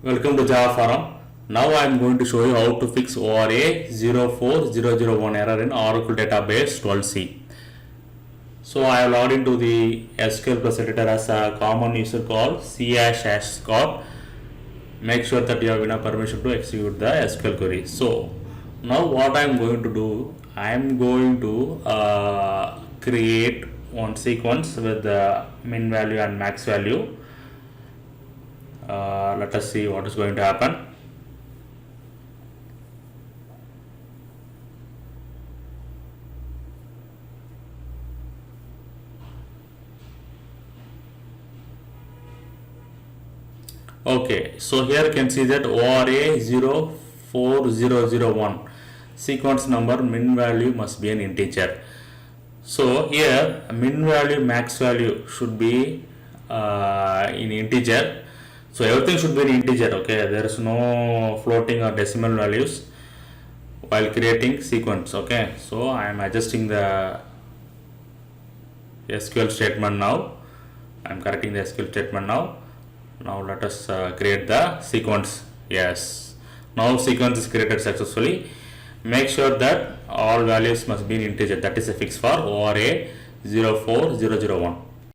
Welcome to Java Forum. Now I am going to show you how to fix ORA-04001 error in Oracle Database 12c. So I have logged into the SQL Plus editor as a common user called /score. Make sure that you have enough permission to execute the SQL query. So now what I am going to do, I am going to create one sequence with the min value and max value. Let us see what is going to happen. Okay, so here you can see that ORA-04001 sequence number min value must be an integer. So here min value max value should be in integer. So everything should be in integer. Okay, there is no floating or decimal values while creating sequence. Okay, so I am adjusting the SQL statement now. I am correcting the SQL statement now. Now let us create the sequence. Yes, now sequence is created successfully. Make sure that all values must be in integer. That is a fix for ORA 04001.